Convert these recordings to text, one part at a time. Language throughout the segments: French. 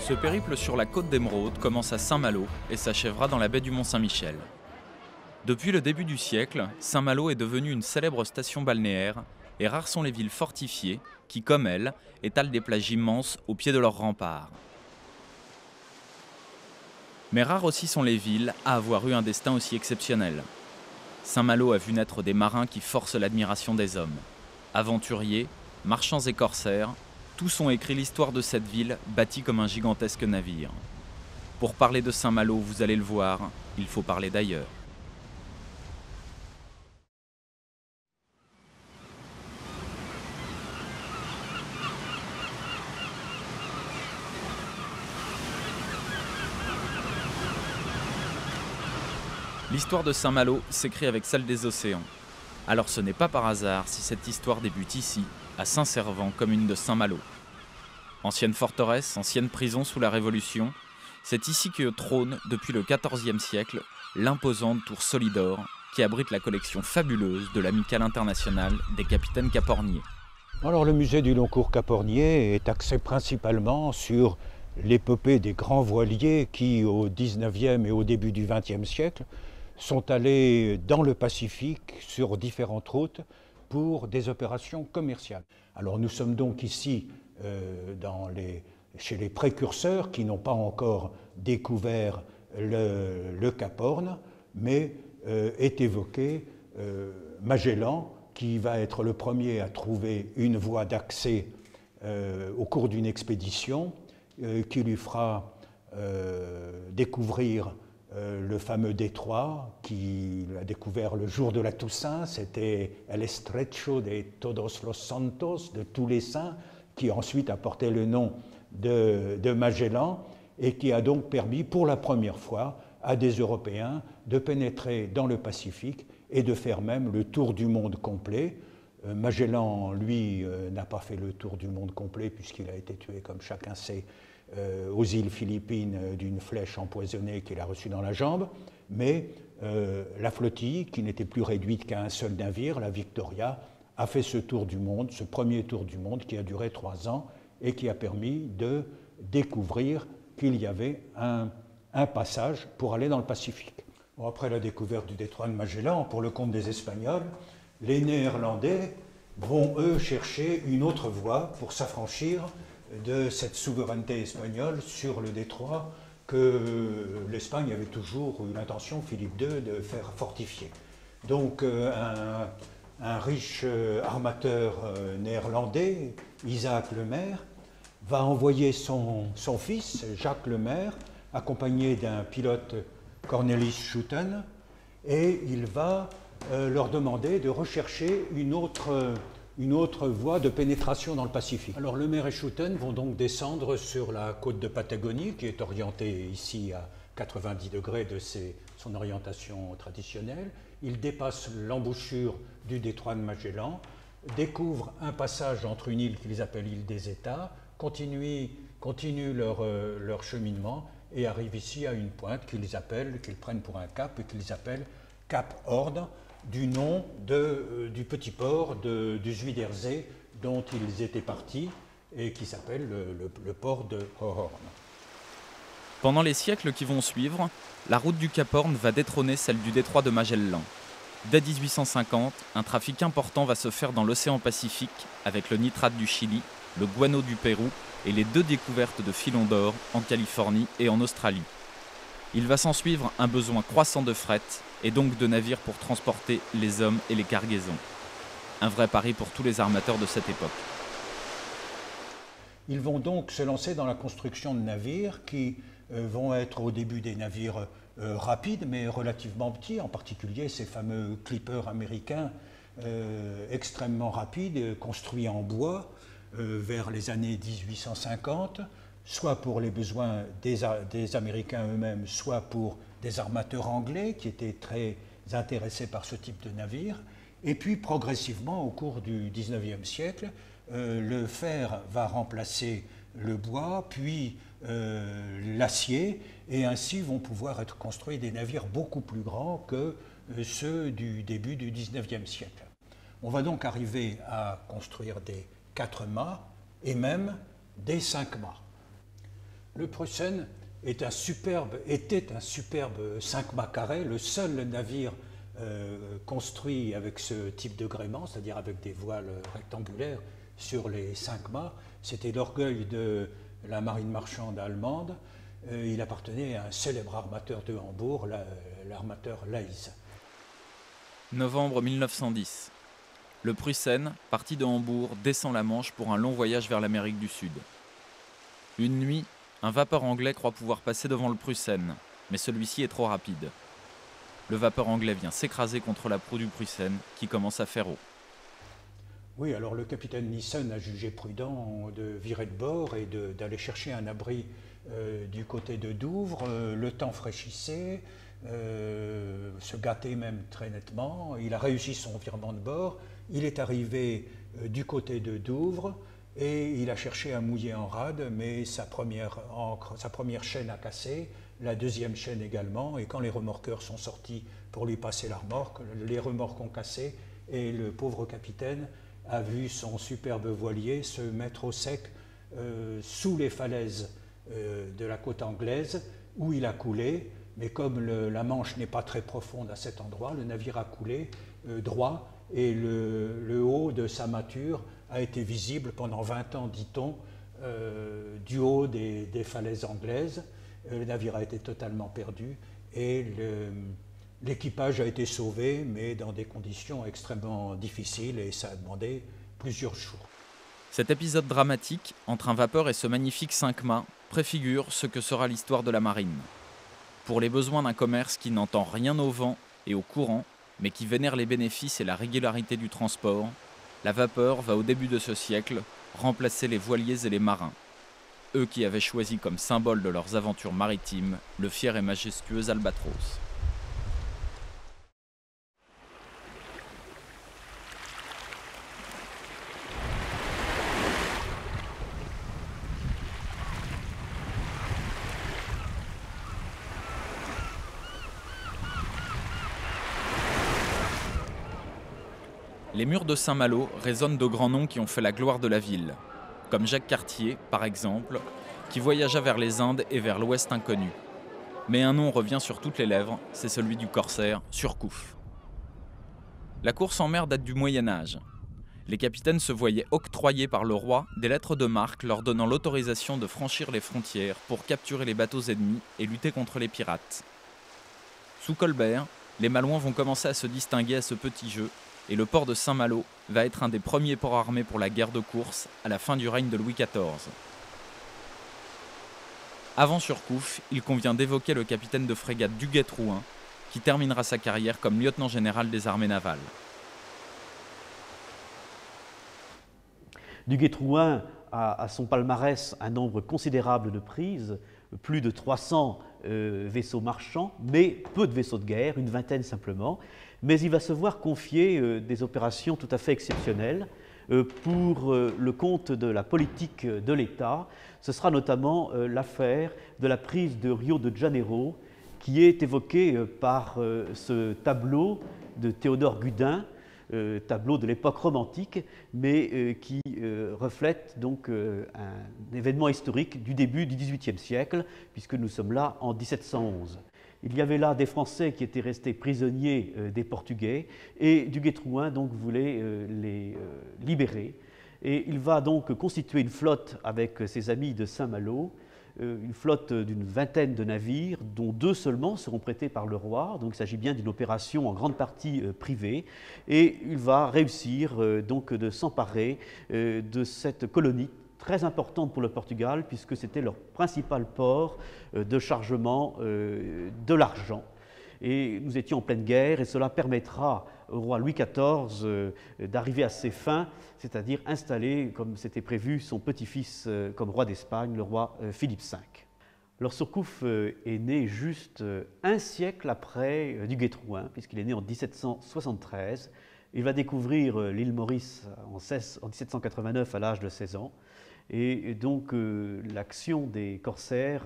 Ce périple sur la côte d'Émeraude commence à Saint-Malo et s'achèvera dans la baie du Mont-Saint-Michel. Depuis le début du siècle, Saint-Malo est devenue une célèbre station balnéaire et rares sont les villes fortifiées qui, comme elle, étalent des plages immenses au pied de leurs remparts. Mais rares aussi sont les villes à avoir eu un destin aussi exceptionnel. Saint-Malo a vu naître des marins qui forcent l'admiration des hommes. Aventuriers, marchands et corsaires, tous ont écrit l'histoire de cette ville bâtie comme un gigantesque navire. Pour parler de Saint-Malo, vous allez le voir, il faut parler d'ailleurs. L'histoire de Saint-Malo s'écrit avec celle des océans. Alors ce n'est pas par hasard si cette histoire débute ici, à Saint-Servant, commune de Saint-Malo. Ancienne forteresse, ancienne prison sous la Révolution, c'est ici que trône, depuis le XIVe siècle, l'imposante tour Solidor, qui abrite la collection fabuleuse de l'Amicale internationale des capitaines caporniers. Alors le musée du Long-Cours Capornier est axé principalement sur l'épopée des grands voiliers qui, au XIXe et au début du XXe siècle, sont allés dans le Pacifique sur différentes routes pour des opérations commerciales. Alors nous sommes donc ici chez les précurseurs qui n'ont pas encore découvert le Cap Horn, mais est évoqué Magellan, qui va être le premier à trouver une voie d'accès au cours d'une expédition qui lui fera découvrir le fameux détroit qu'il a découvert le jour de la Toussaint, c'était El Estrecho de Todos los Santos, de tous les saints, qui ensuite a porté le nom de Magellan et qui a donc permis pour la première fois à des Européens de pénétrer dans le Pacifique et de faire même le tour du monde complet. Magellan, lui, n'a pas fait le tour du monde complet puisqu'il a été tué, comme chacun sait, aux îles Philippines d'une flèche empoisonnée qu'il a reçue dans la jambe, mais la flottille, qui n'était plus réduite qu'à un seul navire, la Victoria, a fait ce tour du monde, ce premier tour du monde qui a duré 3 ans et qui a permis de découvrir qu'il y avait un passage pour aller dans le Pacifique. Bon, après la découverte du détroit de Magellan, pour le compte des Espagnols, les Néerlandais vont, eux, chercher une autre voie pour s'affranchir de cette souveraineté espagnole sur le détroit que l'Espagne avait toujours eu l'intention, Philippe II, de faire fortifier. Donc un riche armateur néerlandais, Isaac Lemaire, va envoyer son fils, Jacques Lemaire, accompagné d'un pilote, Cornelis Schouten, et il va leur demander de rechercher une autre voie de pénétration dans le Pacifique. Alors Lemaire et Schouten vont donc descendre sur la côte de Patagonie, qui est orientée ici à 90 degrés de son orientation traditionnelle. Ils dépassent l'embouchure du détroit de Magellan, découvrent un passage entre une île qu'ils appellent l'île des États, continuent leur cheminement et arrivent ici à une pointe qu'ils prennent pour un cap et qu'ils appellent Cap Horn, du nom du petit port du Zuiderzee dont ils étaient partis et qui s'appelle le port de Hoorn. Pendant les siècles qui vont suivre, la route du Cap Horn va détrôner celle du détroit de Magellan. Dès 1850, un trafic important va se faire dans l'océan Pacifique avec le nitrate du Chili, le guano du Pérou et les 2 découvertes de filons d'or en Californie et en Australie. Il va s'en suivre un besoin croissant de fret et donc de navires pour transporter les hommes et les cargaisons. Un vrai pari pour tous les armateurs de cette époque. Ils vont donc se lancer dans la construction de navires qui vont être au début des navires rapides mais relativement petits, en particulier ces fameux clippers américains extrêmement rapides, construits en bois vers les années 1850, soit pour les besoins des Américains eux-mêmes, soit pour des armateurs anglais qui étaient très intéressés par ce type de navire. Et puis progressivement, au cours du XIXe siècle, le fer va remplacer le bois, puis l'acier, et ainsi vont pouvoir être construits des navires beaucoup plus grands que ceux du début du XIXe siècle. On va donc arriver à construire des 4 mâts et même des 5 mâts. Le Prussen était un superbe 5-mâts carré, le seul navire construit avec ce type de gréement, c'est-à-dire avec des voiles rectangulaires sur les 5 mâts. C'était l'orgueil de la marine marchande allemande. Il appartenait à un célèbre armateur de Hambourg, l'armateur Leys. Novembre 1910. Le Prussen, parti de Hambourg, descend la Manche pour un long voyage vers l'Amérique du Sud. Une nuit, un vapeur anglais croit pouvoir passer devant le Prussen, mais celui-ci est trop rapide. Le vapeur anglais vient s'écraser contre la proue du Prussen, qui commence à faire eau. Oui, alors le capitaine Nissen a jugé prudent de virer de bord et d'aller chercher un abri du côté de Douvres. Le temps fraîchissait, se gâtait même très nettement. Il a réussi son virement de bord. Il est arrivé du côté de Douvres et il a cherché à mouiller en rade, mais sa première chaîne a cassé, la deuxième chaîne également, et quand les remorqueurs sont sortis pour lui passer la remorque, les remorques ont cassé et le pauvre capitaine a vu son superbe voilier se mettre au sec sous les falaises de la côte anglaise où il a coulé, mais comme la Manche n'est pas très profonde à cet endroit, le navire a coulé droit et le haut de sa mâture a été visible pendant 20 ans, dit-on, du haut des falaises anglaises. Le navire a été totalement perdu et l'équipage a été sauvé, mais dans des conditions extrêmement difficiles et ça a demandé plusieurs jours. Cet épisode dramatique, entre un vapeur et ce magnifique 5 mâts, préfigure ce que sera l'histoire de la marine. Pour les besoins d'un commerce qui n'entend rien au vent et au courant, mais qui vénère les bénéfices et la régularité du transport, la vapeur va au début de ce siècle remplacer les voiliers et les marins. Eux qui avaient choisi comme symbole de leurs aventures maritimes le fier et majestueux albatros. Les murs de Saint-Malo résonnent de grands noms qui ont fait la gloire de la ville, comme Jacques Cartier, par exemple, qui voyagea vers les Indes et vers l'Ouest inconnu. Mais un nom revient sur toutes les lèvres, c'est celui du corsaire Surcouf. La course en mer date du Moyen-Âge. Les capitaines se voyaient octroyer par le roi des lettres de marque leur donnant l'autorisation de franchir les frontières pour capturer les bateaux ennemis et lutter contre les pirates. Sous Colbert, les Malouins vont commencer à se distinguer à ce petit jeu, et le port de Saint-Malo va être un des premiers ports armés pour la guerre de course à la fin du règne de Louis XIV. Avant Surcouf, il convient d'évoquer le capitaine de frégate Duguay-Trouin, qui terminera sa carrière comme lieutenant général des armées navales. Duguay-Trouin a à son palmarès un nombre considérable de prises, plus de 300 vaisseaux marchands, mais peu de vaisseaux de guerre, une vingtaine simplement. Mais il va se voir confier des opérations tout à fait exceptionnelles pour le compte de la politique de l'État. Ce sera notamment l'affaire de la prise de Rio de Janeiro, qui est évoquée par ce tableau de Théodore Gudin, tableau de l'époque romantique, mais qui reflète donc un événement historique du début du XVIIIe siècle, puisque nous sommes là en 1711. Il y avait là des Français qui étaient restés prisonniers des Portugais, et Duguay-Trouin donc voulait les libérer. Et il va donc constituer une flotte avec ses amis de Saint-Malo, une flotte d'une vingtaine de navires, dont 2 seulement seront prêtés par le roi. Donc il s'agit bien d'une opération en grande partie privée. Et il va réussir donc de s'emparer de cette colonie très importante pour le Portugal, puisque c'était leur principal port de chargement de l'argent. Et nous étions en pleine guerre, et cela permettra au roi Louis XIV d'arriver à ses fins, c'est-à-dire installer, comme c'était prévu, son petit-fils comme roi d'Espagne, le roi Philippe V. Alors Surcouf est né juste un siècle après Duguay-Trouin, puisqu'il est né en 1773. Il va découvrir l'île Maurice en 1789 à l'âge de 16 ans. Et donc l'action des corsaires,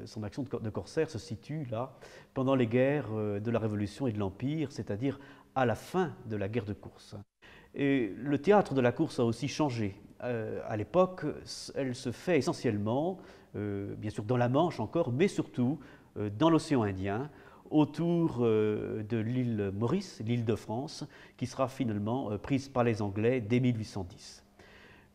son action de corsaire se situe là pendant les guerres de la Révolution et de l'Empire, c'est-à-dire à la fin de la guerre de course. Et le théâtre de la course a aussi changé. à l'époque, elle se fait essentiellement, bien sûr dans la Manche encore, mais surtout dans l'océan Indien, autour de l'île Maurice, l'île de France, qui sera finalement prise par les Anglais dès 1810.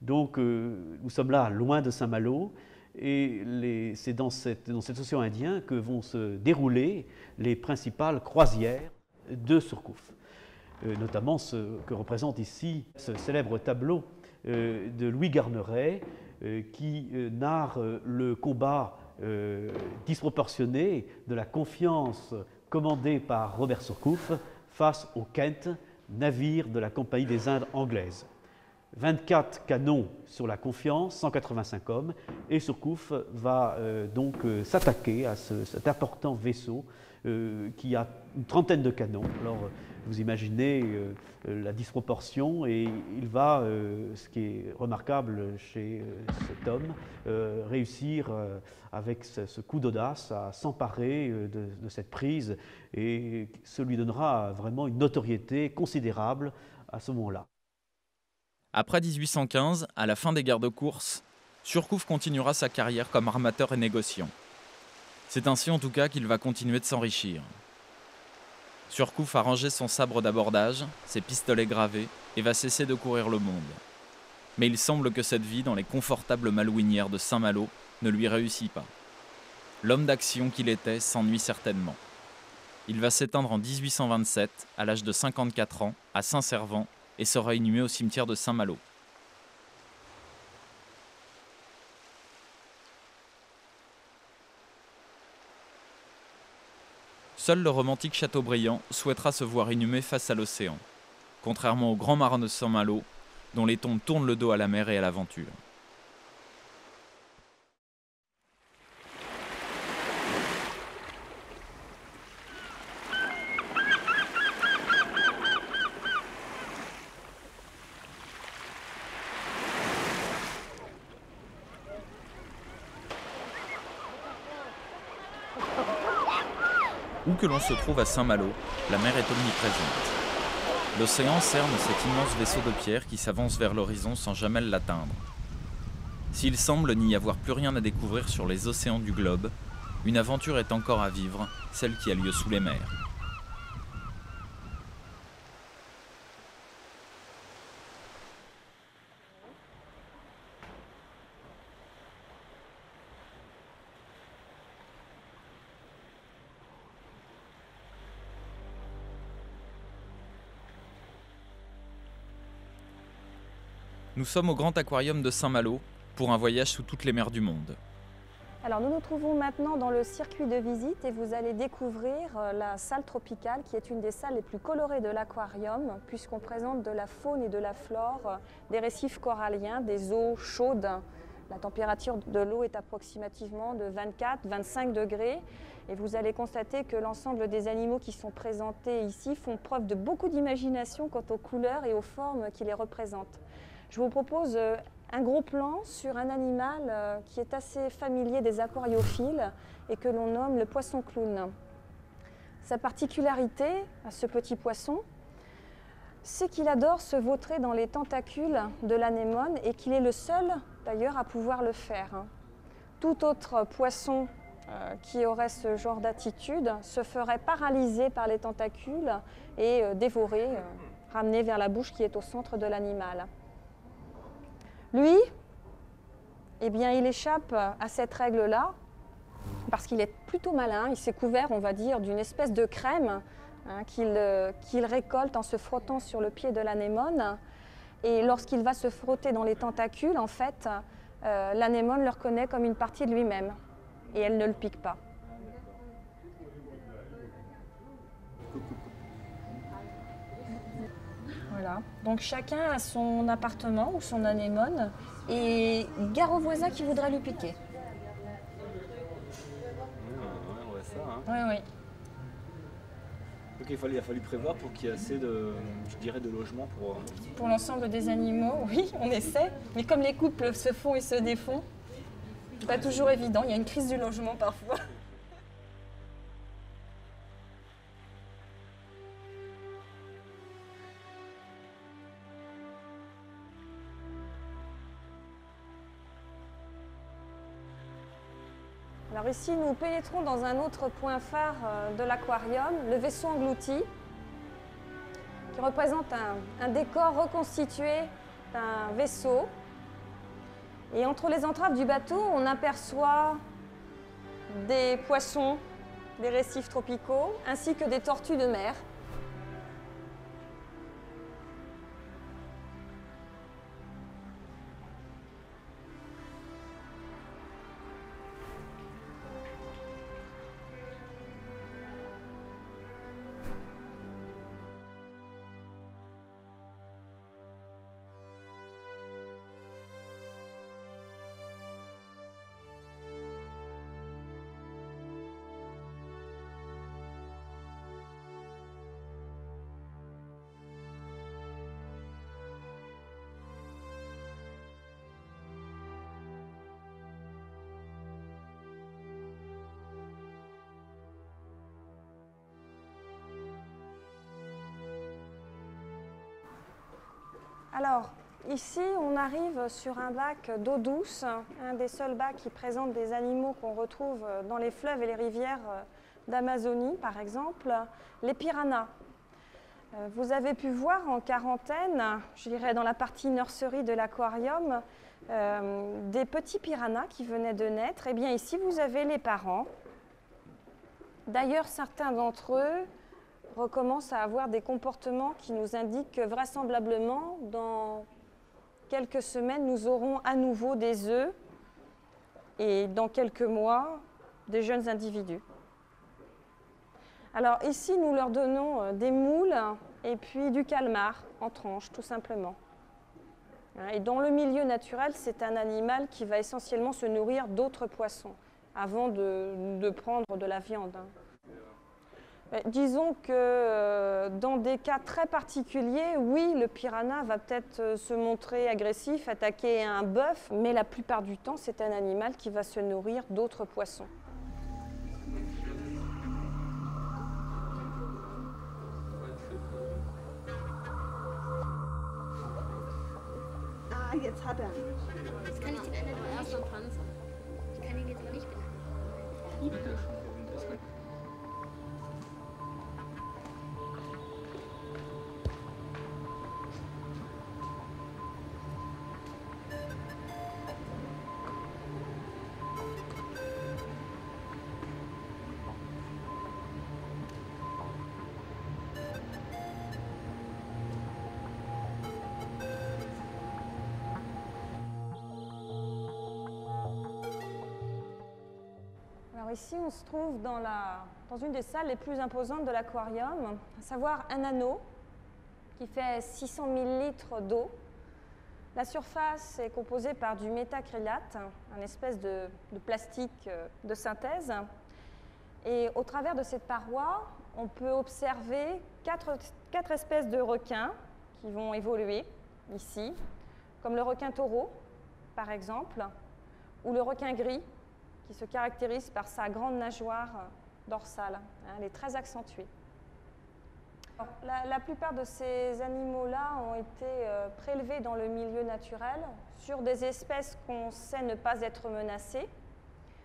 Donc nous sommes là, loin de Saint-Malo, et c'est dans cet océan Indien que vont se dérouler les principales croisières de Surcouf. Notamment ce que représente ici ce célèbre tableau de Louis Garneret qui narre le combat disproportionné de la Confiance commandée par Robert Surcouf face au Kent, navire de la Compagnie des Indes anglaise. 24 canons sur la Confiance, 185 hommes, et Surcouf va donc s'attaquer à cet important vaisseau qui a une trentaine de canons. Alors, vous imaginez la disproportion, et il va, ce qui est remarquable chez cet homme, réussir avec ce coup d'audace à s'emparer de cette prise, et ce lui donnera vraiment une notoriété considérable à ce moment-là. Après 1815, à la fin des guerres de course, Surcouf continuera sa carrière comme armateur et négociant. C'est ainsi en tout cas qu'il va continuer de s'enrichir. Surcouf a rangé son sabre d'abordage, ses pistolets gravés, et va cesser de courir le monde. Mais il semble que cette vie dans les confortables malouinières de Saint-Malo ne lui réussit pas. L'homme d'action qu'il était s'ennuie certainement. Il va s'éteindre en 1827, à l'âge de 54 ans, à Saint-Servant, et sera inhumé au cimetière de Saint-Malo. Seul le romantique Chateaubriand souhaitera se voir inhumé face à l'océan, contrairement au grand marin de Saint-Malo, dont les tombes tournent le dos à la mer et à l'aventure. Où que l'on se trouve à Saint-Malo, la mer est omniprésente. L'océan cerne cet immense vaisseau de pierre qui s'avance vers l'horizon sans jamais l'atteindre. S'il semble n'y avoir plus rien à découvrir sur les océans du globe, une aventure est encore à vivre, celle qui a lieu sous les mers. Nous sommes au Grand Aquarium de Saint-Malo pour un voyage sous toutes les mers du monde. Alors nous nous trouvons maintenant dans le circuit de visite et vous allez découvrir la salle tropicale qui est une des salles les plus colorées de l'aquarium puisqu'on présente de la faune et de la flore, des récifs coralliens, des eaux chaudes. La température de l'eau est approximativement de 24-25 degrés et vous allez constater que l'ensemble des animaux qui sont présentés ici font preuve de beaucoup d'imagination quant aux couleurs et aux formes qui les représentent. Je vous propose un gros plan sur un animal qui est assez familier des aquariophiles et que l'on nomme le poisson clown. Sa particularité à ce petit poisson, c'est qu'il adore se vautrer dans les tentacules de l'anémone et qu'il est le seul d'ailleurs à pouvoir le faire. Tout autre poisson qui aurait ce genre d'attitude se ferait paralyser par les tentacules et dévoré, ramené vers la bouche qui est au centre de l'animal. Lui, eh bien, il échappe à cette règle-là parce qu'il est plutôt malin. Il s'est couvert, on va dire, d'une espèce de crème qu'il récolte en se frottant sur le pied de l'anémone. Et lorsqu'il va se frotter dans les tentacules, en fait, l'anémone le reconnaît comme une partie de lui-même et elle ne le pique pas. Voilà. Donc chacun a son appartement ou son anémone et gare au voisin qui voudrait lui piquer. On voit ça. Hein. Oui, oui. Donc il a fallu prévoir pour qu'il y ait assez de, je dirais, de logements pour... Pour l'ensemble des animaux, oui, on essaie. Mais comme les couples se font et se défont, c'est pas toujours évident. Il y a une crise du logement parfois. Alors ici, nous pénétrons dans un autre point phare de l'aquarium, le vaisseau englouti, qui représente un décor reconstitué d'un vaisseau. Et entre les entraves du bateau, on aperçoit des poissons, des récifs tropicaux, ainsi que des tortues de mer. Alors, ici, on arrive sur un bac d'eau douce, un des seuls bacs qui présente des animaux qu'on retrouve dans les fleuves et les rivières d'Amazonie, par exemple, les piranhas. Vous avez pu voir en quarantaine, je dirais dans la partie nurserie de l'aquarium, des petits piranhas qui venaient de naître. Eh bien, ici, vous avez les parents. D'ailleurs, certains d'entre eux recommencent à avoir des comportements qui nous indiquent que vraisemblablement, dans quelques semaines, nous aurons à nouveau des œufs et dans quelques mois, des jeunes individus. Alors ici, nous leur donnons des moules et puis du calmar en tranches, tout simplement. Et dans le milieu naturel, c'est un animal qui va essentiellement se nourrir d'autres poissons avant de prendre de la viande. Disons que dans des cas très particuliers, oui, le piranha va peut-être se montrer agressif, attaquer un bœuf, mais la plupart du temps, c'est un animal qui va se nourrir d'autres poissons. Ah, jetzt hat er. Jetzt kann ich den anderen nur erst am Panzer. Ich kann ihn jetzt mal nicht behalten. Alors ici, on se trouve dans une des salles les plus imposantes de l'aquarium, à savoir un anneau qui fait 600 000 litres d'eau. La surface est composée par du métacrylate, une espèce de plastique de synthèse. Et au travers de cette paroi, on peut observer quatre espèces de requins qui vont évoluer ici, comme le requin taureau, par exemple, ou le requin gris, qui se caractérise par sa grande nageoire dorsale. Elle est très accentuée. La plupart de ces animaux-là ont été prélevés dans le milieu naturel sur des espèces qu'on sait ne pas être menacées.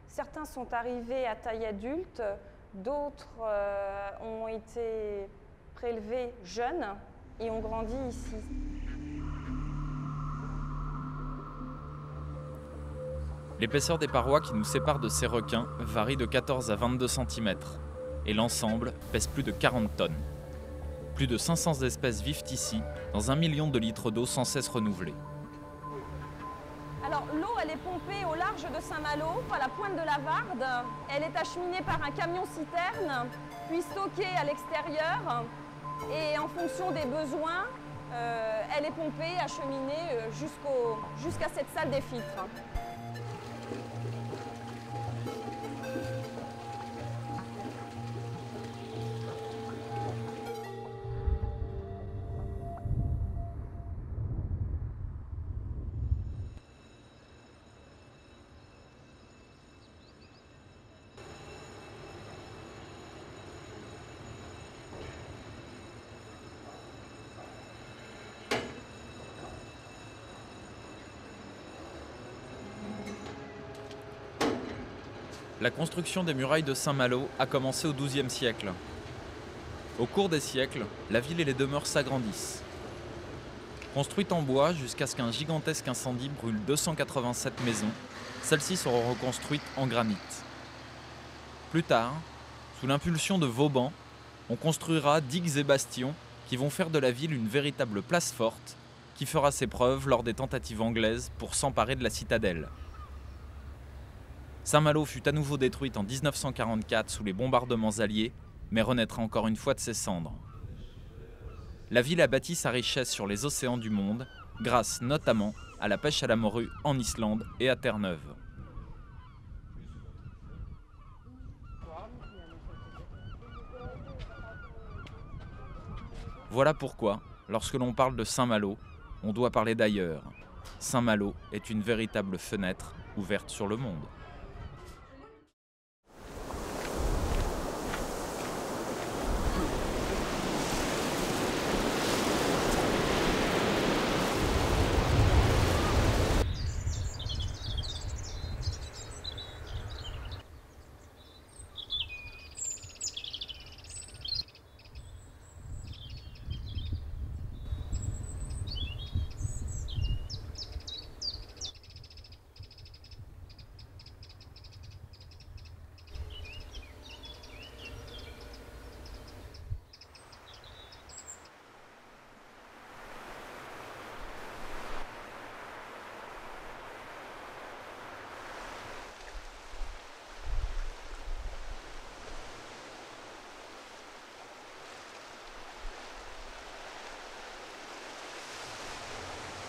Certains sont arrivés à taille adulte, d'autres ont été prélevés jeunes et ont grandi ici. L'épaisseur des parois qui nous séparent de ces requins varie de 14 à 22 cm et l'ensemble pèse plus de 40 tonnes. Plus de 500 espèces vivent ici, dans 1 million de litres d'eau sans cesse renouvelée. Alors l'eau, elle est pompée au large de Saint-Malo, à la pointe de la Varde. Elle est acheminée par un camion-citerne, puis stockée à l'extérieur. Et en fonction des besoins, elle est pompée, acheminée jusqu'à cette salle des filtres. La construction des murailles de Saint-Malo a commencé au XIIe siècle. Au cours des siècles, la ville et les demeures s'agrandissent. Construites en bois jusqu'à ce qu'un gigantesque incendie brûle 287 maisons, celles-ci seront reconstruites en granit. Plus tard, sous l'impulsion de Vauban, on construira digues et bastions qui vont faire de la ville une véritable place forte qui fera ses preuves lors des tentatives anglaises pour s'emparer de la citadelle. Saint-Malo fut à nouveau détruite en 1944 sous les bombardements alliés, mais renaîtra encore une fois de ses cendres. La ville a bâti sa richesse sur les océans du monde, grâce notamment à la pêche à la morue en Islande et à Terre-Neuve. Voilà pourquoi, lorsque l'on parle de Saint-Malo, on doit parler d'ailleurs. Saint-Malo est une véritable fenêtre ouverte sur le monde.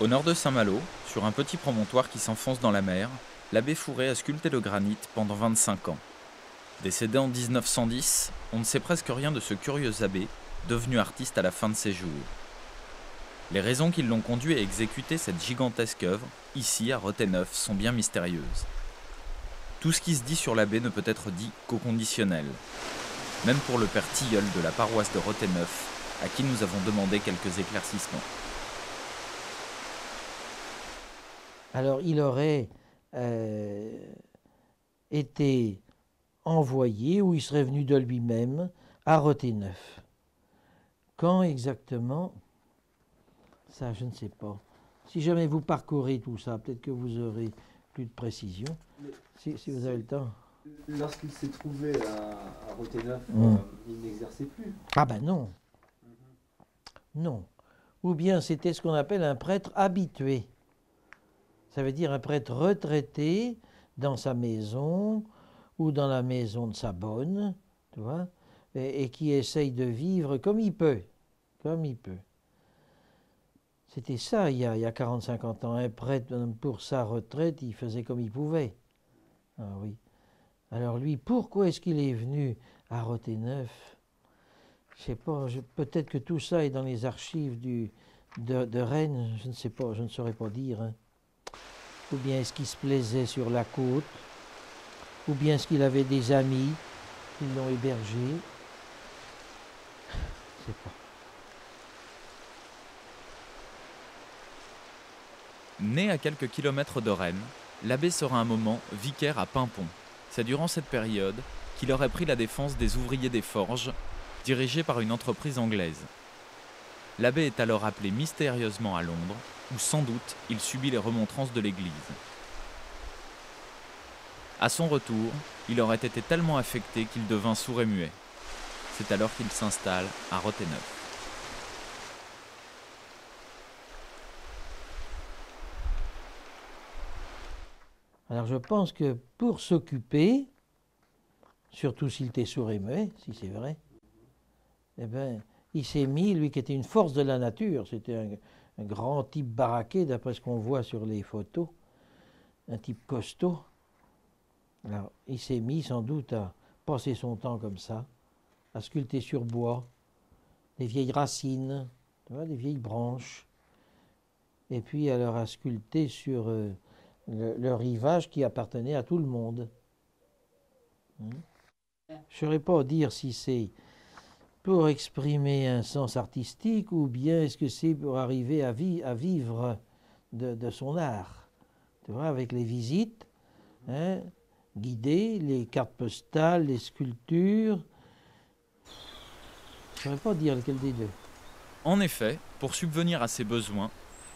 Au nord de Saint-Malo, sur un petit promontoire qui s'enfonce dans la mer, l'abbé Fourré a sculpté le granit pendant 25 ans. Décédé en 1910, on ne sait presque rien de ce curieux abbé, devenu artiste à la fin de ses jours. Les raisons qui l'ont conduit à exécuter cette gigantesque œuvre, ici à Rothéneuf, sont bien mystérieuses. Tout ce qui se dit sur l'abbé ne peut être dit qu'au conditionnel. Même pour le père Tilleul de la paroisse de Rothéneuf, à qui nous avons demandé quelques éclaircissements. Alors, il aurait été envoyé, ou il serait venu de lui-même, à Rothéneuf. Quand exactement? Ça, je ne sais pas. Si jamais vous parcourez tout ça, peut-être que vous aurez plus de précision, si vous avez le temps. Lorsqu'il s'est trouvé à Rothéneuf, il n'exerçait plus. Ah ben non. Non. Ou bien c'était ce qu'on appelle un prêtre habitué. Ça veut dire un prêtre retraité dans sa maison ou dans la maison de sa bonne, tu vois, et qui essaye de vivre comme il peut. Comme il peut. C'était ça il y a 40-50 ans. Un prêtre, pour sa retraite, il faisait comme il pouvait. Ah oui. Alors lui, pourquoi est-ce qu'il est venu à Rothéneuf? Je ne sais pas, peut-être que tout ça est dans les archives de Rennes, je ne sais pas, je ne saurais pas dire. Hein. Ou bien est-ce qu'il se plaisait sur la côte? Ou bien est-ce qu'il avait des amis qui l'ont hébergé? Je ne sais pas. Né à quelques kilomètres de Rennes, l'abbé sera un moment vicaire à Paimpont. C'est durant cette période qu'il aurait pris la défense des ouvriers des forges, dirigés par une entreprise anglaise. L'abbé est alors appelé mystérieusement à Londres, où sans doute il subit les remontrances de l'Église. À son retour, il aurait été tellement affecté qu'il devint sourd et muet. C'est alors qu'il s'installe à Rothéneuf. Alors je pense que pour s'occuper, surtout s'il était sourd et muet, si c'est vrai, eh bien, il s'est mis, lui qui était une force de la nature, c'était un grand type baraqué, d'après ce qu'on voit sur les photos, un type costaud. Alors, il s'est mis sans doute à passer son temps comme ça, à sculpter sur bois, des vieilles racines, tu vois, des vieilles branches, et puis alors à sculpter sur le rivage qui appartenait à tout le monde. Je ne saurais pas dire si c'est pour exprimer un sens artistique ou bien est-ce que c'est pour arriver à vivre de son art. Tu vois, avec les visites, hein, guidés, les cartes postales, les sculptures. Je ne saurais pas dire lequel des deux. En effet, pour subvenir à ses besoins,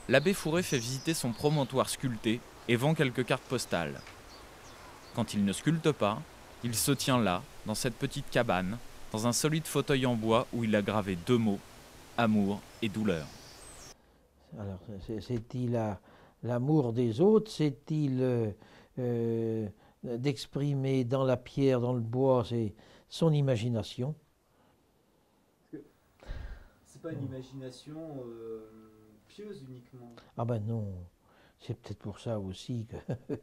l'abbé Fourré fait visiter son promontoire sculpté et vend quelques cartes postales. Quand il ne sculpte pas, il se tient là, dans cette petite cabane, dans un solide fauteuil en bois où il a gravé 2 mots, amour et douleur. Alors, c'est-il l'amour des autres? C'est-il d'exprimer dans la pierre, dans le bois, c'est son imagination? C'est pas une imagination pieuse uniquement. Ah ben non, c'est peut-être pour ça aussi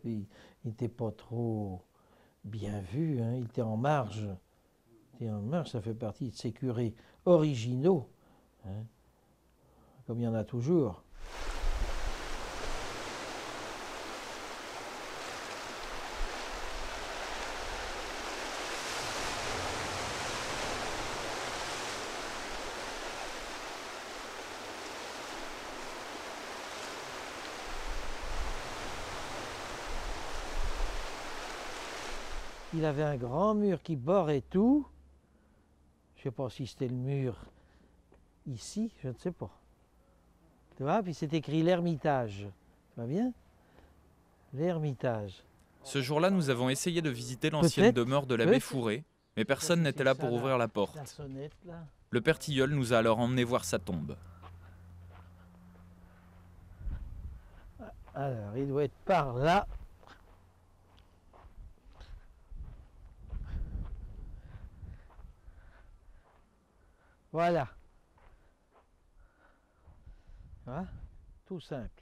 qu'il n'était pas trop bien vu, hein. Il était en marge. Il était en marge, ça fait partie de ses curés originaux, hein, comme il y en a toujours. Il avait un grand mur qui bordait tout. Je ne sais pas si c'était le mur ici, je ne sais pas. Tu vois, puis c'est écrit l'Ermitage. Tu vois bien? L'Ermitage. Ce jour-là, nous avons essayé de visiter l'ancienne demeure de l'abbé peut-être. Fourré, mais personne n'était là pour ouvrir la La porte. sonnette, là. Le père Tilleul nous a alors emmenés voir sa tombe. Alors, il doit être par là. Voilà. Hein? Tout simple.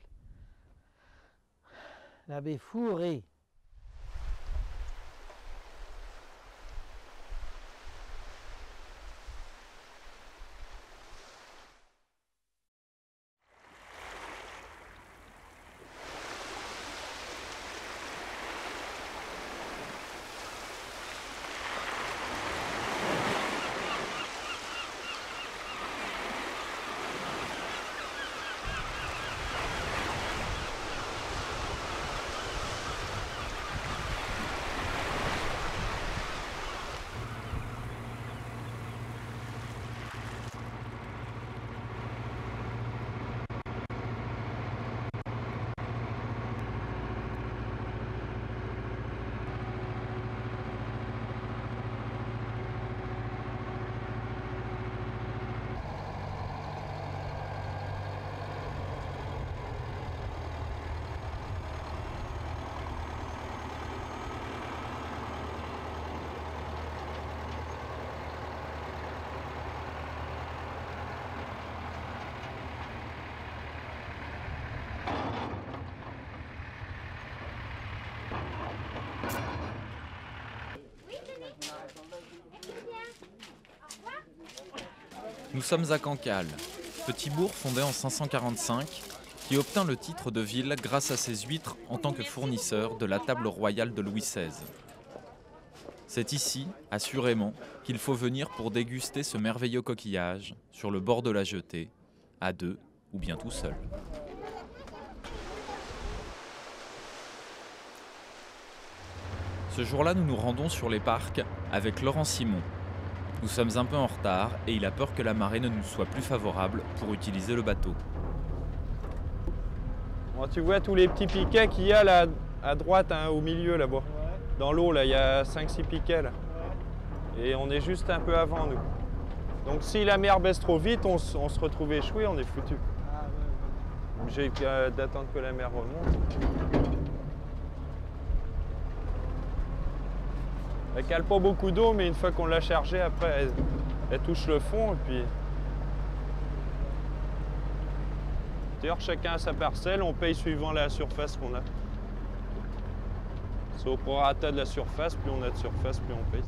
L'abbé Fourré. Nous sommes à Cancale, petit bourg fondé en 545, qui obtint le titre de ville grâce à ses huîtres en tant que fournisseur de la table royale de Louis XVI. C'est ici, assurément, qu'il faut venir pour déguster ce merveilleux coquillage, sur le bord de la jetée, à 2 ou bien tout seul. Ce jour-là, nous nous rendons sur les parcs avec Laurent Simon. Nous sommes un peu en retard et il a peur que la marée ne nous soit plus favorable pour utiliser le bateau. Bon, tu vois tous les petits piquets qu'il y a là à droite, hein, au milieu là-bas. Dans l'eau, là, il y a 5-6 piquets là. Et on est juste un peu avant nous. Donc si la mer baisse trop vite, on se retrouve échoué, on est foutu. J'ai d'attendre que la mer remonte. Elle cale pas beaucoup d'eau, mais une fois qu'on l'a chargée, après, elle touche le fond. Et puis... D'ailleurs, chacun a sa parcelle, on paye suivant la surface qu'on a. C'est au prorata de la surface, plus on a de surface, plus on paye.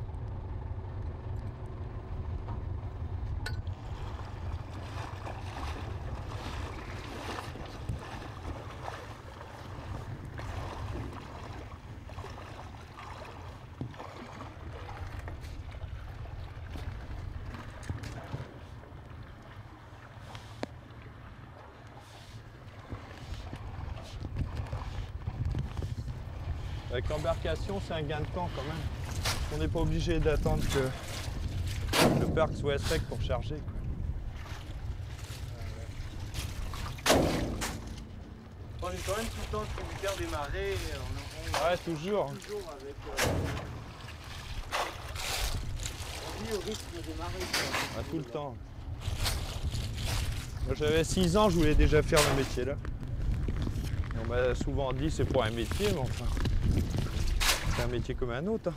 Avec l'embarcation, c'est un gain de temps quand même. On n'est pas obligé d'attendre que le parc soit sec pour charger, quoi. On est quand même tout le temps tributaire des marées. Ouais, toujours. Toujours avec. On vit au rythme des marées. Ah, tout le temps. Moi, j'avais 6 ans, je voulais déjà faire le métier là. On m'a souvent dit c'est pas un métier, mais enfin, c'est un métier comme un autre. Hein.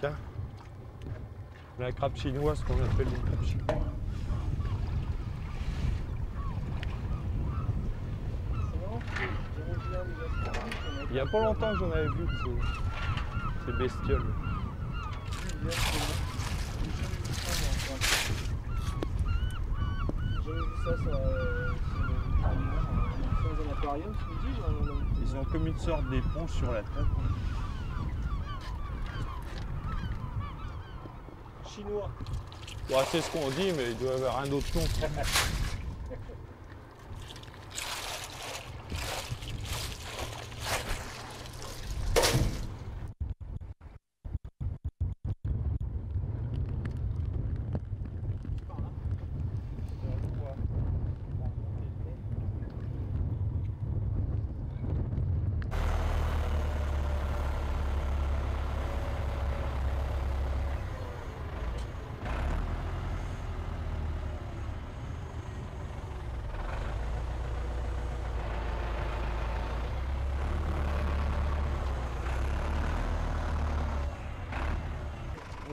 Tiens, la crabe chinoise qu'on appelle les crabes chinois. Il n'y a pas longtemps que j'en avais vu de ces bestioles. J'avais vu ça sur un aquarium, tu me dis. Ils ont comme une sorte d'éponge sur la tête. Chinois. Bon, c'est ce qu'on dit, mais il doit y avoir un autre nom.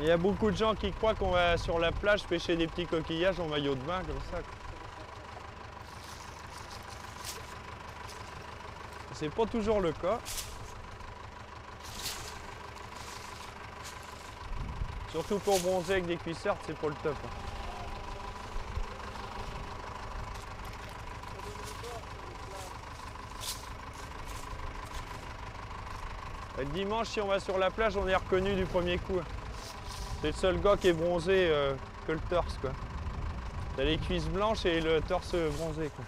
Il y a beaucoup de gens qui croient qu'on va sur la plage pêcher des petits coquillages en maillot de bain comme ça. C'est pas toujours le cas. Surtout pour bronzer avec des cuissardes, c'est pas le top. Le dimanche, si on va sur la plage, on est reconnu du premier coup. C'est le seul gars qui est bronzé que le torse, quoi. T'as les cuisses blanches et le torse bronzé, quoi.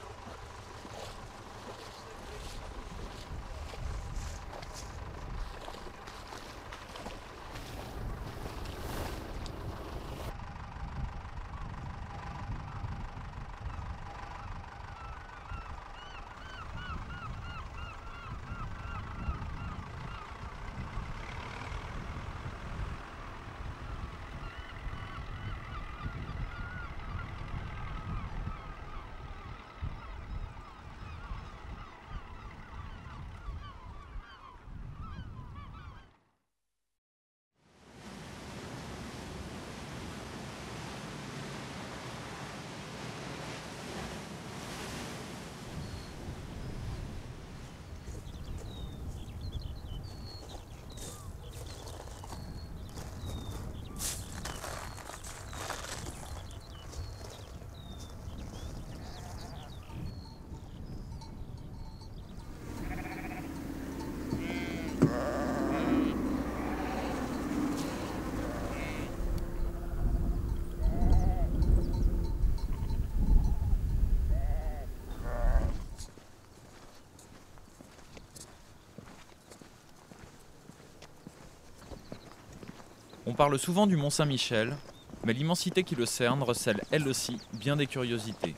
On parle souvent du Mont Saint-Michel, mais l'immensité qui le cerne recèle elle aussi bien des curiosités.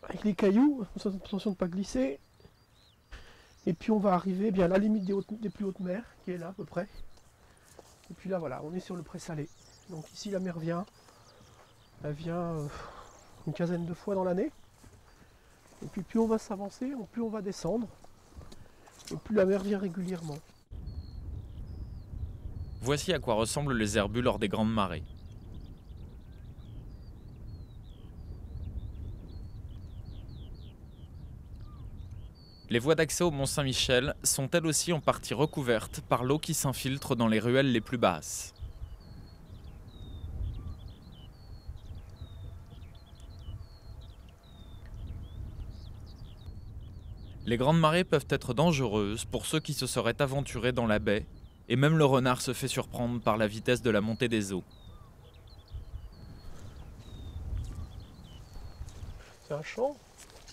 Avec les cailloux, attention de ne pas glisser. Et puis on va arriver bien à la limite des plus hautes mers, qui est là à peu près. Et puis là voilà, on est sur le présalé. Donc ici la mer vient, elle vient une quinzaine de fois dans l'année. Et puis plus on va s'avancer, plus on va descendre. Et plus la mer vient régulièrement. Voici à quoi ressemblent les herbus lors des grandes marées. Les voies d'accès au Mont Saint-Michel sont elles aussi en partie recouvertes par l'eau qui s'infiltre dans les ruelles les plus basses. Les grandes marées peuvent être dangereuses pour ceux qui se seraient aventurés dans la baie, et même le renard se fait surprendre par la vitesse de la montée des eaux. C'est un champ,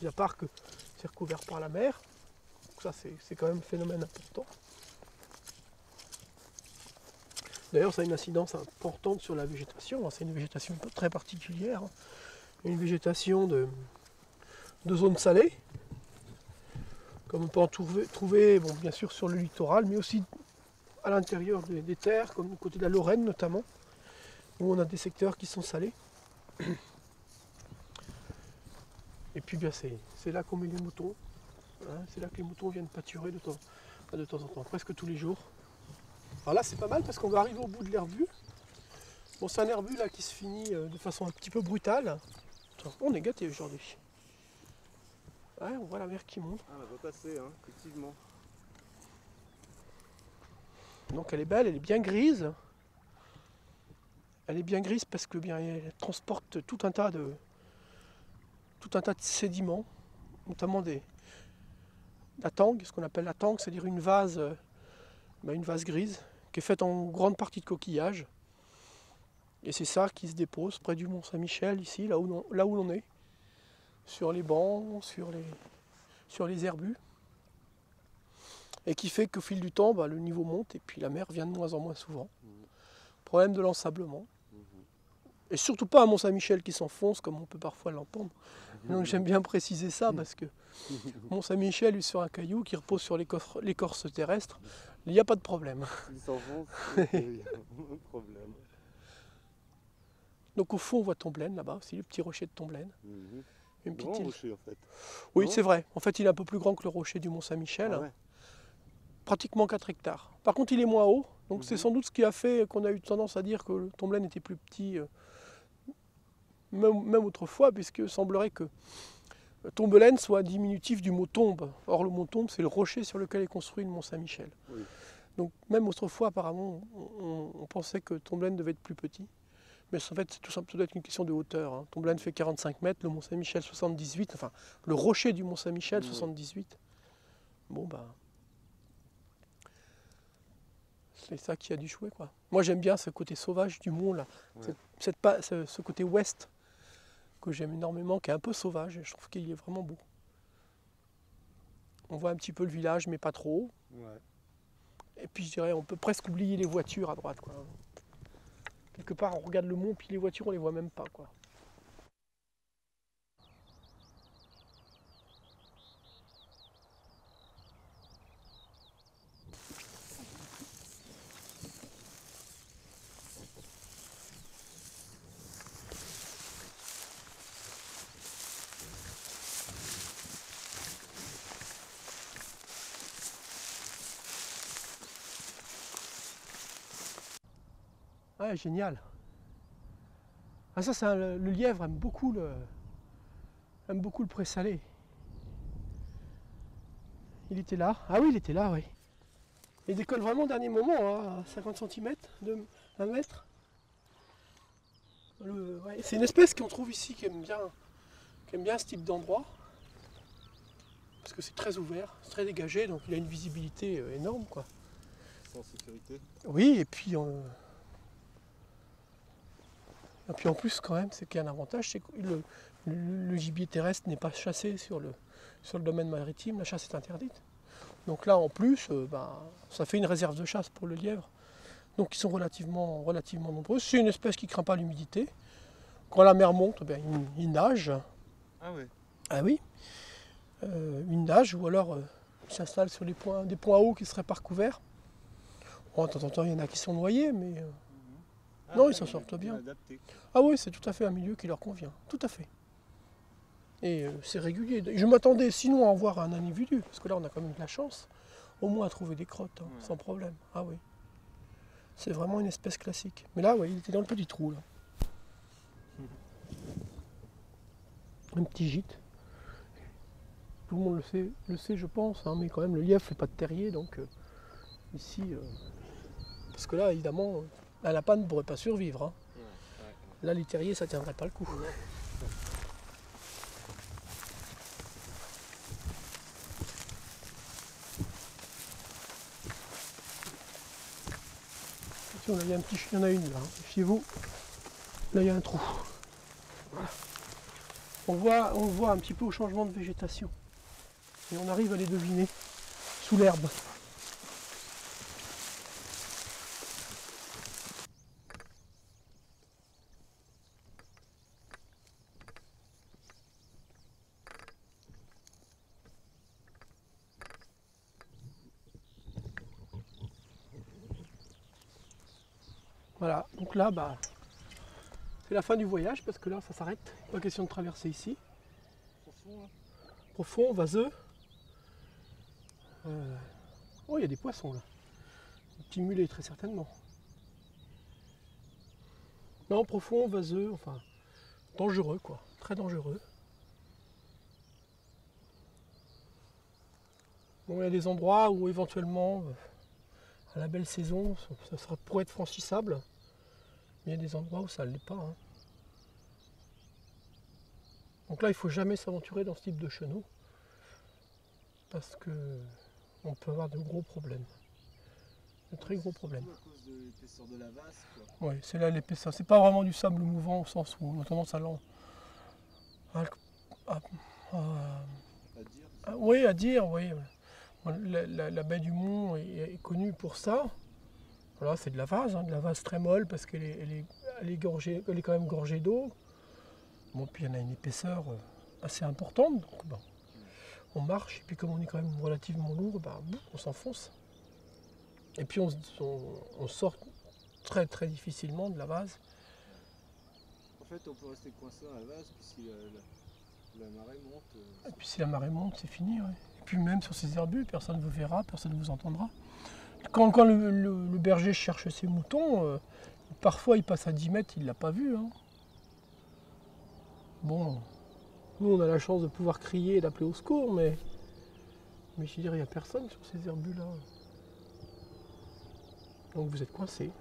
à part que c'est recouvert par la mer. ça, c'est quand même un phénomène important. D'ailleurs, ça a une incidence importante sur la végétation. C'est une végétation très particulière. Une végétation de zones salées, comme on peut en trouver bon, bien sûr sur le littoral, mais aussi à l'intérieur des terres, comme du côté de la Lorraine notamment, où on a des secteurs qui sont salés. Et puis bien c'est là qu'on met les moutons. Hein, c'est là que les moutons viennent pâturer de temps en temps, presque tous les jours. Alors là c'est pas mal parce qu'on va arriver au bout de l'herbu. Bon, c'est un herbu là qui se finit de façon un petit peu brutale. On est gâtés aujourd'hui. Ouais, on voit la mer qui monte. Ah, elle va passer, hein, effectivement. Donc elle est belle, elle est bien grise. Elle est bien grise parce que bien elle transporte tout un tas de sédiments, notamment la tangue, ce qu'on appelle la tangue, c'est-à-dire une vase grise qui est faite en grande partie de coquillages. Et c'est ça qui se dépose près du Mont Saint-Michel, ici, là où l'on est, sur les bancs, sur les herbus. Et qui fait qu'au fil du temps, le niveau monte et puis la mer vient de moins en moins souvent. Problème de l'ensablement. Et surtout pas à Mont-Saint-Michel qui s'enfonce comme on peut parfois l'entendre. Donc j'aime bien préciser ça parce que Mont-Saint-Michel est sur un caillou qui repose sur l'écorce terrestre. Il n'y a pas de problème. Il s'enfonce, il y a un problème. Donc au fond on voit Tomblaine là-bas aussi, le petit rocher de Tomblaine. Une petite île. Rocher en fait. Oui c'est vrai, en fait il est un peu plus grand que le rocher du Mont-Saint-Michel. Ah ouais. Pratiquement 4 hectares. Par contre il est moins haut, donc c'est sans doute ce qui a fait qu'on a eu tendance à dire que le Tomblaine était plus petit, même autrefois, puisque semblerait que Tombelaine soit diminutif du mot tombe. Or le mot tombe c'est le rocher sur lequel est construit le Mont Saint-Michel. Oui. Donc même autrefois apparemment on pensait que Tomblaine devait être plus petit. Mais en fait, c'est tout simplement une question de hauteur. Hein. Tomblaine fait 45 mètres, le Mont Saint-Michel 78, enfin le rocher du Mont Saint-Michel 78. Bon c'est ça qui a dû jouer quoi. Moi j'aime bien ce côté sauvage du mont là, ouais. Ce côté ouest que j'aime énormément, qui est un peu sauvage et je trouve qu'il est vraiment beau. On voit un petit peu le village mais pas trop. Ouais. Et puis je dirais on peut presque oublier les voitures à droite quoi. Quelque part on regarde le mont puis les voitures on les voit même pas quoi. Ouais, génial. Ah ça, c'est le lièvre aime beaucoup le présalé. Il était là. Ah oui, il était là, oui. Il décolle vraiment au dernier moment, hein, à 50 cm, de 1 mètre. Ouais, c'est une espèce qu'on trouve ici qui aime bien ce type d'endroit. Parce que c'est très ouvert, c'est très dégagé, donc il a une visibilité énorme, quoi. En sécurité. Oui, et puis en plus, quand même, c'est qu'il y a un avantage, c'est que le gibier terrestre n'est pas chassé sur le domaine maritime, la chasse est interdite. Donc là, en plus, ça fait une réserve de chasse pour le lièvre. Donc ils sont relativement nombreux. C'est une espèce qui ne craint pas l'humidité. Quand la mer monte, il nage. Ah oui. Ah oui. Il nage ou alors il s'installe sur des points hauts qui ne seraient pas recouverts. Bon, de temps en temps, il y en a qui sont noyés, mais... non, ils s'en sortent bien. Ah oui, c'est tout à fait un milieu qui leur convient, tout à fait. Et c'est régulier. Je m'attendais sinon à en voir un individu, parce que là on a quand même de la chance, au moins à trouver des crottes, hein, sans problème. Ah oui. C'est vraiment une espèce classique. Mais là, ouais, il était dans le petit trou, là. Un petit gîte. Tout le monde le sait je pense, hein, mais quand même le lièvre fait pas de terrier, donc ici... parce que là, évidemment... un lapin ne pourrait pas survivre. Hein. Là, les terriers, ça ne tiendrait pas le coup. Attention, là, il y en a une là. Chez vous, là, il y a un trou. Voilà. On voit un petit peu au changement de végétation. Et on arrive à les deviner. sous l'herbe. Voilà, donc là, bah, c'est la fin du voyage parce que là, ça s'arrête. Pas question de traverser ici. Profond, vaseux. Oh, il y a des poissons là. Des petits mulets, très certainement. Non, profond, vaseux, enfin, dangereux quoi. Très dangereux. Bon, il y a des endroits où éventuellement, à la belle saison, ça pourrait être franchissable. Mais il y a des endroits où ça ne l'est pas. Hein. Donc là, il ne faut jamais s'aventurer dans ce type de chenaux. Parce qu'on peut avoir de gros problèmes. De très gros problèmes. À cause de l'épaisseur de la vase, quoi. Oui, c'est là l'épaisseur. C'est pas vraiment du sable mouvant au sens où on a tendance à oui, à dire, oui. La baie du Mont est connue pour ça. Voilà, c'est de la vase très molle parce qu'elle est quand même gorgée d'eau. Bon, puis il y en a une épaisseur assez importante, donc bon, on marche, et puis comme on est quand même relativement lourd, bah, on s'enfonce. Et puis on sort très très difficilement de la vase. En fait, on peut rester coincé dans la vase, puis si la marée monte... Et puis si la marée monte, c'est fini. Ouais. Et puis même sur ces herbus, personne ne vous verra, personne ne vous entendra. Quand le berger cherche ses moutons, parfois il passe à 10 mètres, il ne l'a pas vu. Hein. Bon, nous on a la chance de pouvoir crier et d'appeler au secours, mais je dirais il n'y a personne sur ces herbus-là. Donc vous êtes coincés.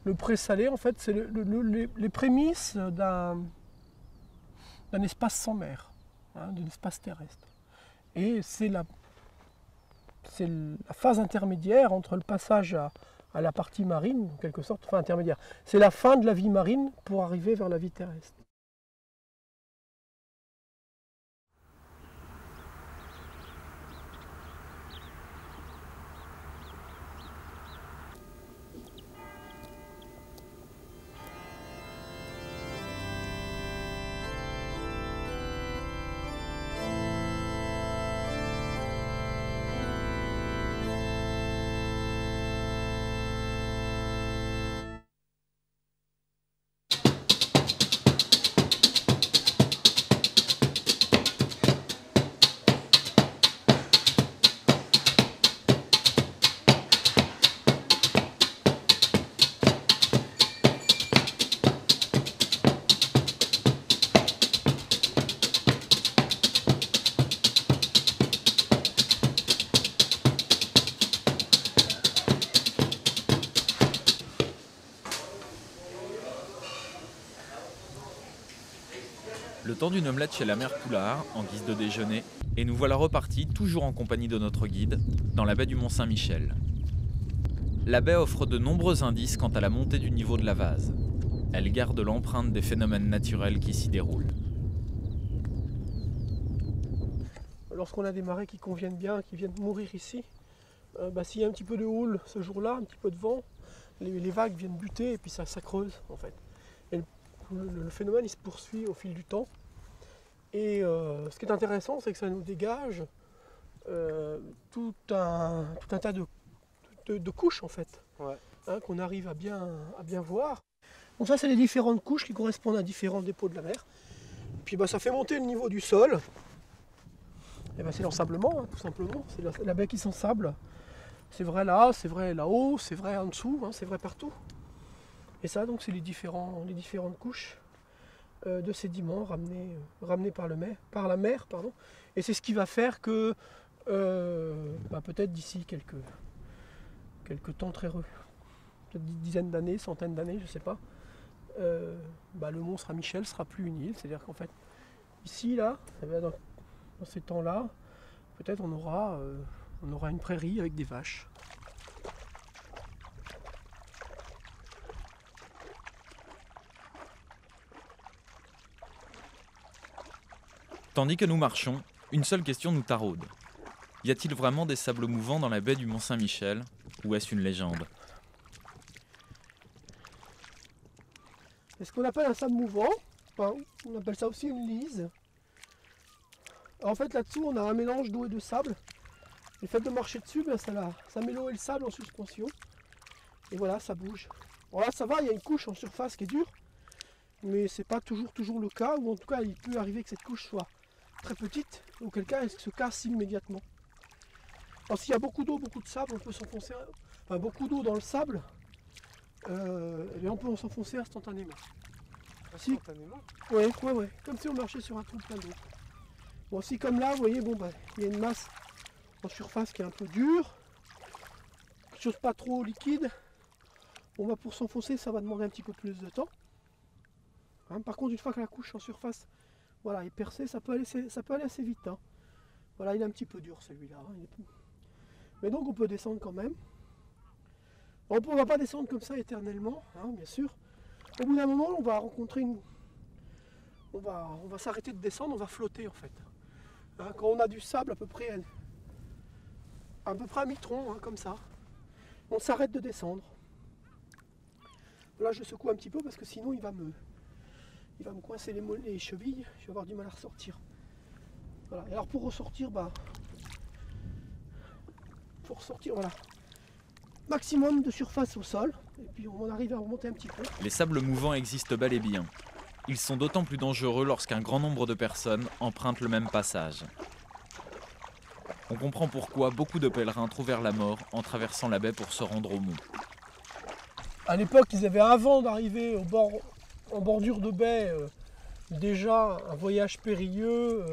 Le présalé, en fait, c'est les prémices d'un espace sans mer, hein, d'un espace terrestre. Et c'est la phase intermédiaire entre le passage à la partie marine, en quelque sorte, enfin intermédiaire. C'est la fin de la vie marine pour arriver vers la vie terrestre. Le temps d'une omelette chez la mère Poulard, en guise de déjeuner, et nous voilà repartis, toujours en compagnie de notre guide, dans la baie du Mont-Saint-Michel. La baie offre de nombreux indices quant à la montée du niveau de la vase. Elle garde l'empreinte des phénomènes naturels qui s'y déroulent. Lorsqu'on a des marées qui conviennent bien, qui viennent mourir ici, s'il y a un petit peu de houle ce jour-là, un petit peu de vent, les vagues viennent buter et puis ça creuse en fait. Et le phénomène il se poursuit au fil du temps. Et ce qui est intéressant, c'est que ça nous dégage tout un tas de couches en fait, ouais. Hein, qu'on arrive à bien voir. Donc ça, c'est les différentes couches qui correspondent à différents dépôts de la mer. Puis ça fait monter le niveau du sol. Et c'est l'ensablement, hein, tout simplement. C'est la baie qui s'ensable. C'est vrai là, c'est vrai là-haut, c'est vrai en dessous, hein, c'est vrai partout. Et ça, donc, c'est les différentes couches de sédiments ramenés par la mer. Et c'est ce qui va faire que, peut-être d'ici quelques temps très heureux, peut-être dizaines d'années, centaines d'années, je ne sais pas, le Mont Saint-Michel sera plus une île. C'est-à-dire qu'en fait, ici, là, dans ces temps-là, peut-être on aura une prairie avec des vaches. Tandis que nous marchons, une seule question nous taraude. Y a-t-il vraiment des sables mouvants dans la baie du Mont-Saint-Michel, ou est-ce une légende? C'est ce qu'on appelle un sable mouvant, enfin, on appelle ça aussi une lise. En fait, là-dessous, on a un mélange d'eau et de sable. Le fait de marcher dessus, ben, ça met l'eau et le sable en suspension. Et voilà, ça bouge. Alors là, ça va, il y a une couche en surface qui est dure, mais c'est pas toujours le cas, ou en tout cas, il peut arriver que cette couche soit très petite, auquel cas elle se casse immédiatement. Alors s'il y a beaucoup d'eau, beaucoup de sable, on peut s'enfoncer, enfin beaucoup d'eau dans le sable, et on peut s'enfoncer instantanément. Instantanément? Ouais, comme si on marchait sur un trou plein d'eau. Bon, si comme là, vous voyez, bon, bah, il y a une masse en surface qui est un peu dure, quelque chose pas trop liquide. Bon, bah, pour s'enfoncer, ça va demander un petit peu plus de temps. Hein, par contre, une fois que la couche en surface, voilà, est percée, ça peut aller assez vite. Hein. Voilà, il est un petit peu dur celui-là. Hein, mais donc on peut descendre quand même. On ne va pas descendre comme ça éternellement, hein, bien sûr. Au bout d'un moment, on va rencontrer on va s'arrêter de descendre, on va flotter en fait. Hein, quand on a du sable à peu près à mi-tronc, hein, comme ça, on s'arrête de descendre. Là, je secoue un petit peu parce que sinon il va me coincer les chevilles, je vais avoir du mal à ressortir. Voilà. Et alors pour ressortir, faut ressortir, voilà. Maximum de surface au sol, et puis on arrive à remonter un petit peu. Les sables mouvants existent bel et bien. Ils sont d'autant plus dangereux lorsqu'un grand nombre de personnes empruntent le même passage. On comprend pourquoi beaucoup de pèlerins trouvèrent la mort en traversant la baie pour se rendre au mont. À l'époque, ils avaient, avant d'arriver en bordure de baie, déjà un voyage périlleux,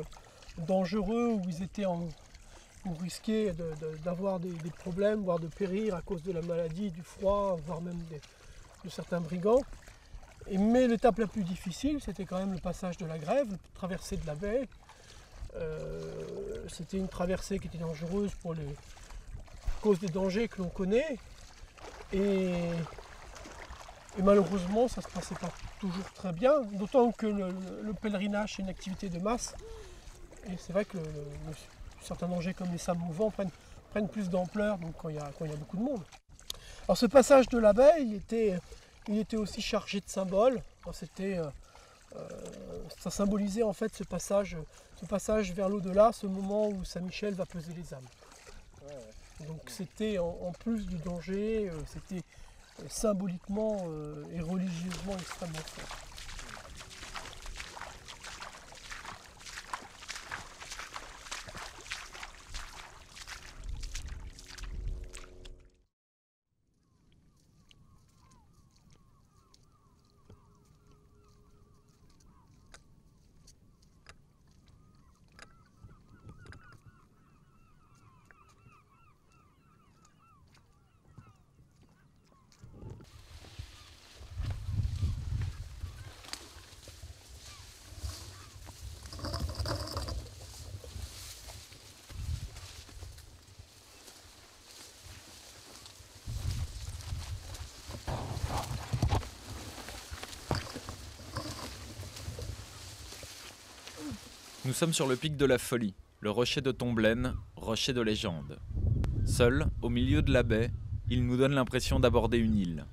dangereux, où ils risquaient d'avoir des problèmes, voire de périr à cause de la maladie, du froid, voire même de certains brigands. Mais l'étape la plus difficile, c'était quand même le passage de la Grève, la traversée de la baie. C'était une traversée qui était dangereuse à cause des dangers que l'on connaît. Et malheureusement, ça ne se passait pas toujours très bien, d'autant que le pèlerinage est une activité de masse. Et c'est vrai que certains dangers comme les sables mouvants prennent plus d'ampleur quand il y a beaucoup de monde. Alors ce passage de la baie, il était aussi chargé de symboles. Ça symbolisait en fait ce passage vers l'au-delà, ce moment où Saint-Michel va peser les âmes. Donc c'était en plus du danger, c'était symboliquement et religieusement extrêmement fort. Nous sommes sur le pic de la Folie, le rocher de Tomblaine, rocher de légende. Seul, au milieu de la baie, il nous donne l'impression d'aborder une île.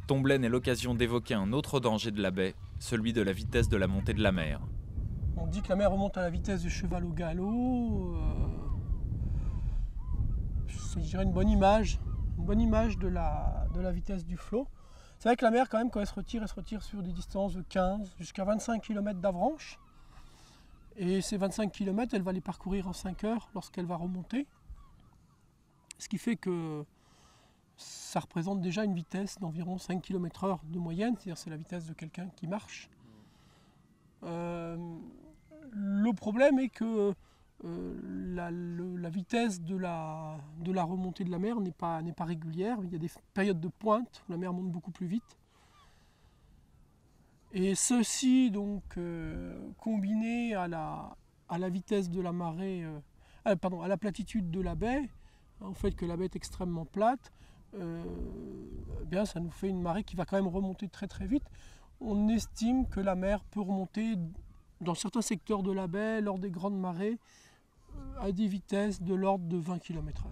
Tomblaine est l'occasion d'évoquer un autre danger de la baie, celui de la vitesse de la montée de la mer. On dit que la mer remonte à la vitesse du cheval au galop. C'est, je dirais, une bonne image de la vitesse du flot. C'est vrai que la mer, quand même, quand elle se retire sur des distances de 15 jusqu'à 25 km d'avranche. Et ces 25 km, elle va les parcourir en 5 heures lorsqu'elle va remonter. Ce qui fait que ça représente déjà une vitesse d'environ 5 km/h de moyenne, c'est-à-dire c'est la vitesse de quelqu'un qui marche. Le problème est que la vitesse de la remontée de la mer n'est pas régulière. Il y a des périodes de pointe où la mer monte beaucoup plus vite. Et ceci, donc, combiné à la vitesse de la marée, à la platitude de la baie, au fait que la baie est extrêmement plate, eh bien, ça nous fait une marée qui va quand même remonter très très vite. On estime que la mer peut remonter dans certains secteurs de la baie, lors des grandes marées, à des vitesses de l'ordre de 20 km/h.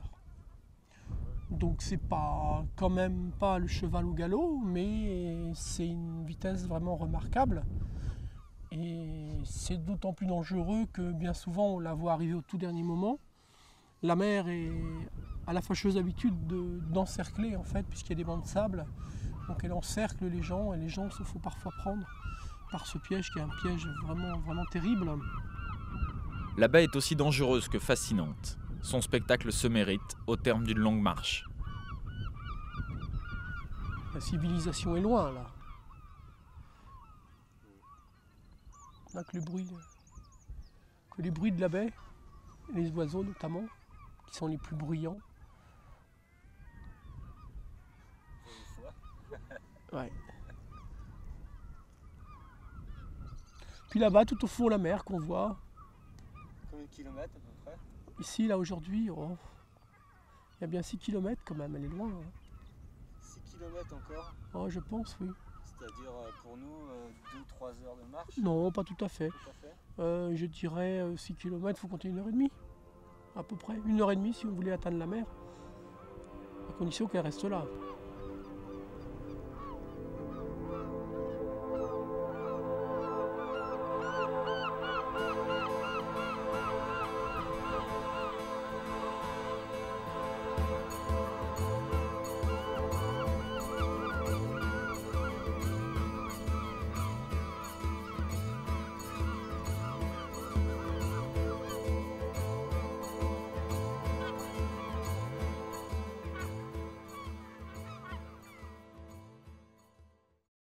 Donc c'est pas quand même pas le cheval au galop, mais c'est une vitesse vraiment remarquable. Et c'est d'autant plus dangereux que bien souvent on la voit arriver au tout dernier moment. La mer a la fâcheuse habitude d'encercler en fait, puisqu'il y a des bancs de sable. Donc elle encercle les gens et les gens se font parfois prendre par ce piège qui est un piège vraiment, vraiment terrible. La baie est aussi dangereuse que fascinante. Son spectacle se mérite au terme d'une longue marche. La civilisation est loin là. Là que les bruits de la baie, les oiseaux notamment, qui sont les plus bruyants. Ouais. Puis là-bas, tout au fond, la mer qu'on voit. Combien de kilomètres à peu près? Ici, là, aujourd'hui, oh, il y a bien 6 km quand même, elle est loin. Hein. 6 km encore? Oh, je pense, oui. C'est-à-dire pour nous 2-3 heures de marche? Non, pas tout à fait. Tout à fait. Je dirais 6 km, il faut compter 1h30. À peu près. 1h30 si on voulait atteindre la mer. À condition qu'elle reste là.